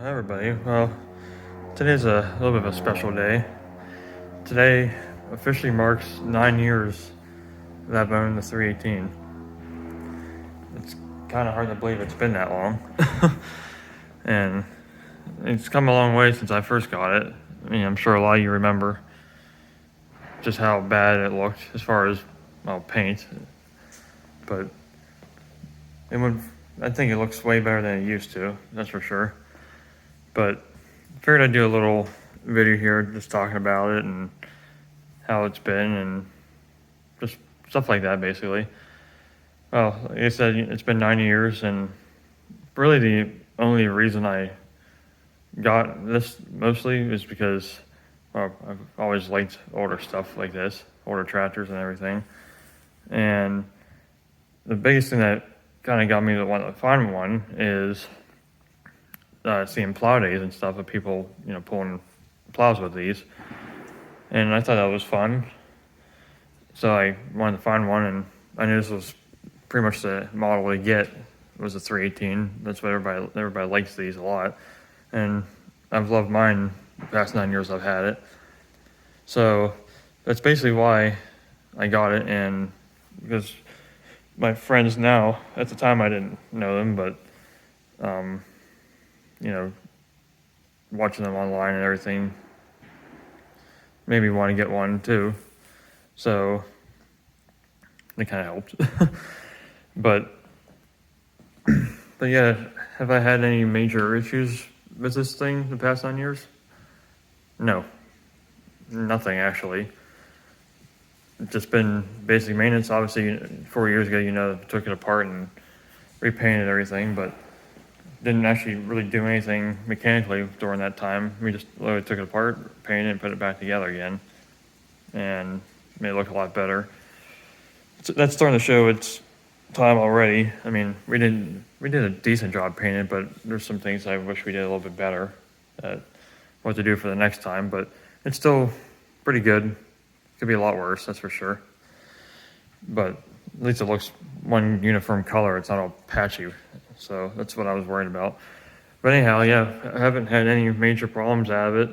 Hi everybody. Well, today's a little bit of a special day. Today officially marks 9 years that I've owned the 318. It's kind of hard to believe it's been that long. And it's come a long way since I first got it. I mean, I'm sure a lot of you remember just how bad it looked as far as, well, paint. But I think it looks way better than it used to, that's for sure. But I figured I'd do a little video here just talking about it and how it's been and just stuff like that, basically. Well, like I said, it's been 9 years, and really the only reason I got this mostly is because, well, I've always liked older stuff like this, older tractors and everything. And the biggest thing that kind of got me to want to find one is seeing plow days and stuff of people, pulling plows with these. And I thought that was fun. So I wanted to find one, and I knew this was pretty much the model to get, was a 318. That's what everybody likes these a lot. And I've loved mine the past 9 years I've had it. So that's basically why I got it, and because my friends now, at the time I didn't know them, but watching them online and everything made me want to get one too. So it kind of helped. but yeah, have I had any major issues with this thing the past 9 years? No, nothing actually. It's just been basic maintenance. Obviously, 4 years ago, took it apart and repainted everything, but didn't actually really do anything mechanically during that time. We just literally took it apart, painted it, and put it back together again, and made it look a lot better. So that's starting to show its time already. I mean, we did a decent job painting it, but there's some things I wish we did a little bit better at what to do for the next time, but it's still pretty good. Could be a lot worse, that's for sure. But at least it looks one uniform color. It's not all patchy. So that's what I was worried about. But anyhow, yeah, I haven't had any major problems out of it.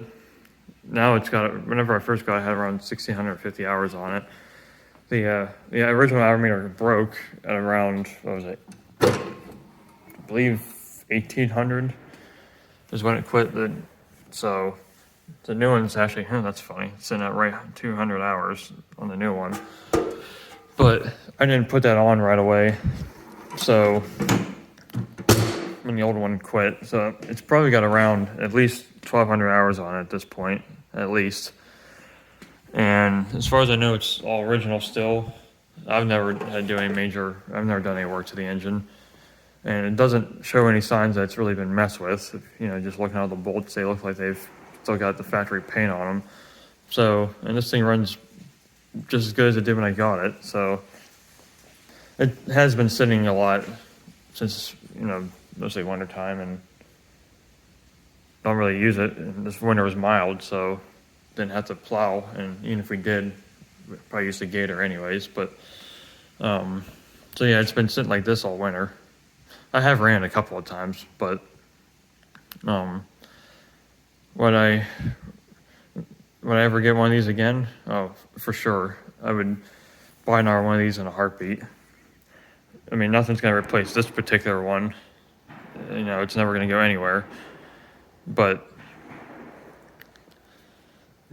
Now whenever I first got it, I had around 1,650 hours on it. The original Hourmeter broke at around, what was it? I believe 1,800 is when it quit. So the new one's actually, that's funny. It's sitting at right 200 hours on the new one. But I didn't put that on right away. So when the old one quit, so it's probably got around at least 1,200 hours on it at this point, at least. And as far as I know, it's all original still. I've never done any work to the engine, and it doesn't show any signs that it's really been messed with. Just looking at the bolts, they look like they've still got the factory paint on them. So, and this thing runs just as good as it did when I got it. So it has been sitting a lot since, mostly winter time, and don't really use it. And this winter was mild, so didn't have to plow. And even if we did, we'd probably use the Gator anyways. But so yeah, it's been sitting like this all winter. I have ran a couple of times, but would I ever get one of these again? Oh, for sure. I would buy another one of these in a heartbeat. I mean, nothing's going to replace this particular one. It's never going to go anywhere. But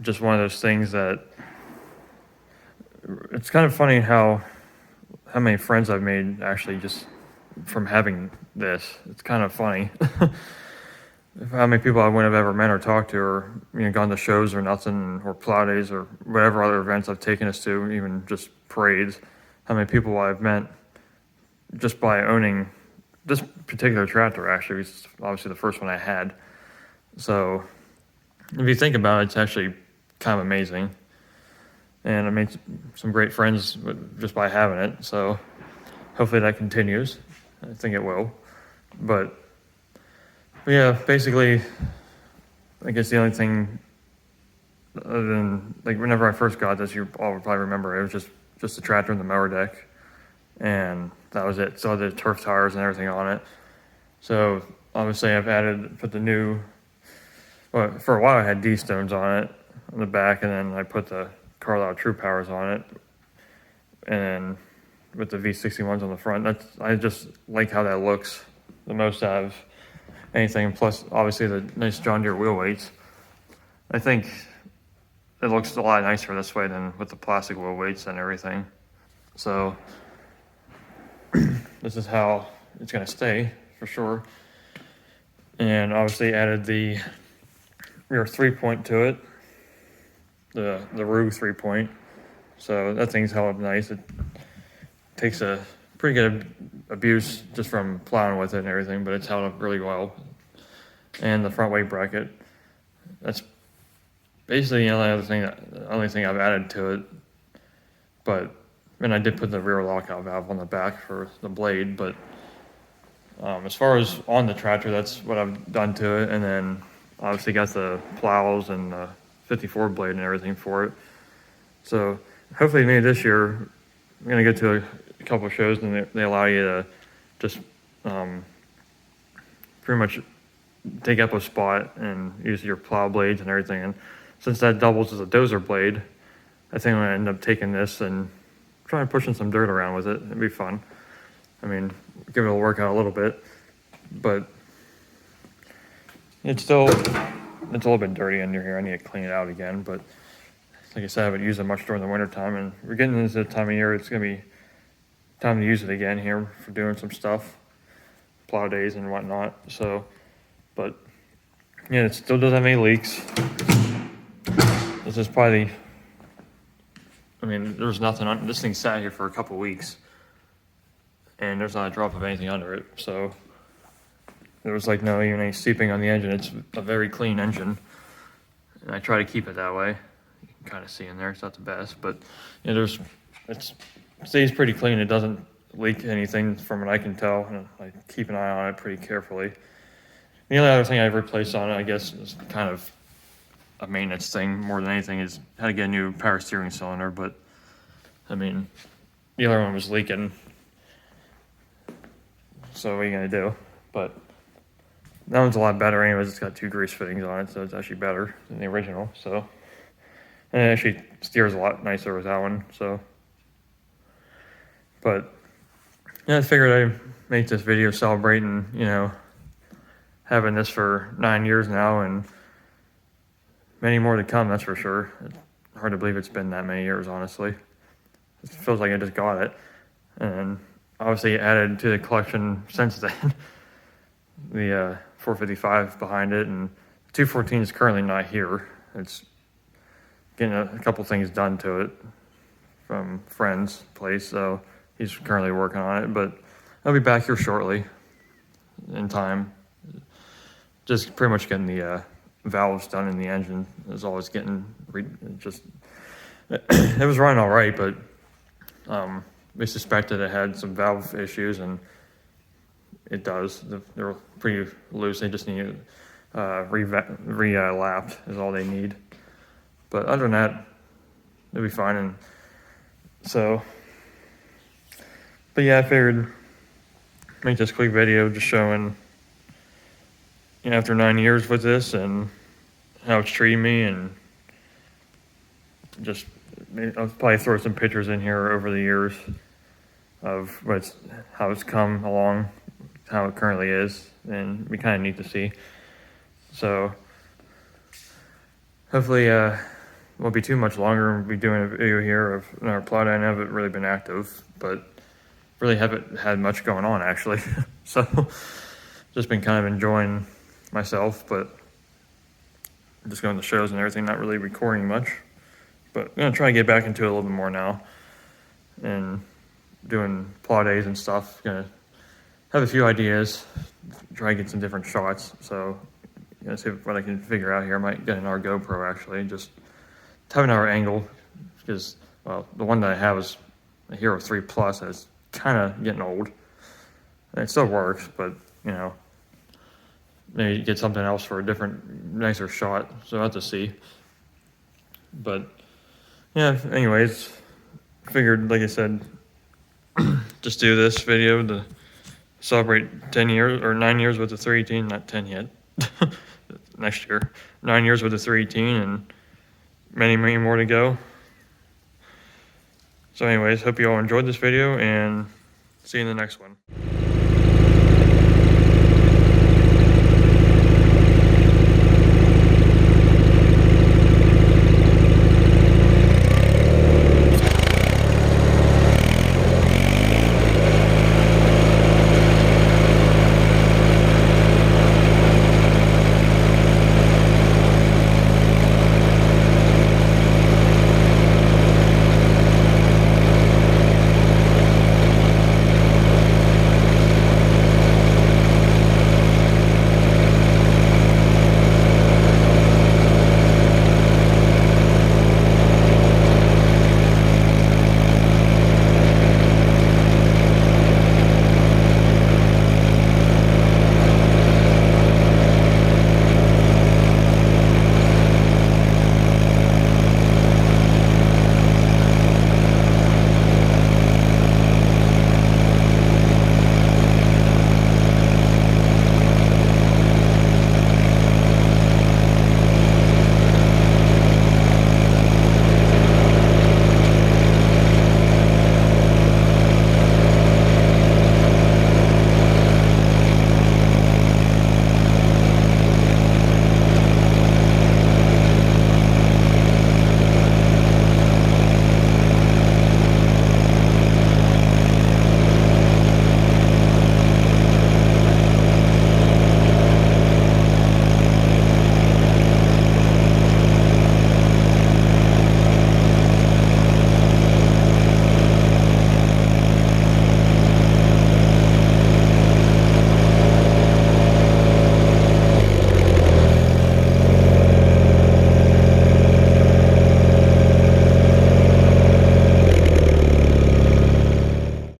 just one of those things that it's kind of funny how many friends I've made actually just from having this. It's kind of funny. How many people I wouldn't have ever met or talked to, or gone to shows or nothing, or plow days or whatever other events I've taken us to, even just parades. How many people I've met just by owning this particular tractor. Actually, it's obviously the first one I had. So if you think about it, it's actually kind of amazing. And I made some great friends just by having it. So hopefully that continues. I think it will. But yeah, basically, I guess the only thing other than, like, whenever I first got this, you all would probably remember, it was just the tractor and the mower deck. And that was it. Still had the turf tires and everything on it. So obviously I've put the new, well, for a while I had D-stones on it, on the back, and then I put the Carlisle True Powers on it, and then with the V61s on the front. I just like how that looks the most out of anything. Plus, obviously, the nice John Deere wheel weights. I think it looks a lot nicer this way than with the plastic wheel weights and everything. So this is how it's going to stay for sure. And obviously added the rear 3-point to it, the Rue 3-point. So that thing's held up nice. It takes a pretty good abuse just from plowing with it and everything, but it's held up really well. And the front weight bracket, that's basically the only thing I've added to it. But, and I did put the rear lockout valve on the back for the blade, but as far as on the tractor, that's what I've done to it. And then obviously got the plows and the 54 blade and everything for it. So hopefully maybe this year, I'm going to go to a couple of shows and they allow you to just pretty much take up a spot and use your plow blades and everything. And since that doubles as a dozer blade, I think I'm going to end up taking this and trying pushing some dirt around with it. It'd be fun. I mean, give it a workout a little bit, but it's a little bit dirty under here. I need to clean it out again, but like I said, I haven't used it much during the winter time, and we're getting into the time of year it's going to be time to use it again here for doing some stuff, plow days and whatnot. So, but yeah, it still doesn't have any leaks. This is probably, I mean, there's nothing on this thing. Sat here for a couple weeks, and there's not a drop of anything under it. So there was like no even any seeping on the engine. It's a very clean engine, and I try to keep it that way. You can kind of see in there, it's not the best, but yeah, it stays pretty clean. It doesn't leak anything from what I can tell, and I keep an eye on it pretty carefully. The only other thing I've replaced on it, I guess, is kind of a maintenance thing more than anything, is how to get a new power steering cylinder. But I mean, the other one was leaking, so what are you gonna do? But that one's a lot better anyways. It's got 2 grease fittings on it, so it's actually better than the original. So, and it actually steers a lot nicer with that one. So, but yeah, I figured I'd make this video celebrating, having this for 9 years now, and many more to come, that's for sure. It's hard to believe it's been that many years, honestly. It feels like I just got it. And obviously added to the collection since then, the 455 behind it, and 214 is currently not here. It's getting a couple things done to it from friend's place, so he's currently working on it, but I'll be back here shortly in time. Just pretty much getting the valves done in the engine is always getting it was running all right, but we suspected it had some valve issues, and it does. They're pretty loose. They just need re-lapped is all they need. But other than that, it'll be fine. And so, but yeah, I figured make this quick video just showing, after 9 years with this and how it's treating me, and just I'll probably throw some pictures in here over the years of how it's come along, how it currently is, and it'd be kind of neat to see. So hopefully it won't be too much longer. We'll be doing a video here of our plow day. I haven't really been active, but really haven't had much going on actually. So just been kind of enjoying myself, but just going to shows and everything, not really recording much. But I'm gonna try to get back into it a little bit more now, and doing plow days and stuff. Gonna have a few ideas, try to get some different shots. So see what I can figure out here. I might get an R GoPro actually, just have an hour angle, because the one that I have is a Hero 3 Plus, and it's kind of getting old. And it still works, but maybe get something else for a different, nicer shot. So I'll have to see. But yeah, anyways, figured, like I said, just do this video to celebrate 10 years or 9 years with the 318, not 10 yet. Next year, 9 years with the 318 and many, many more to go. So anyways, hope you all enjoyed this video and see you in the next one.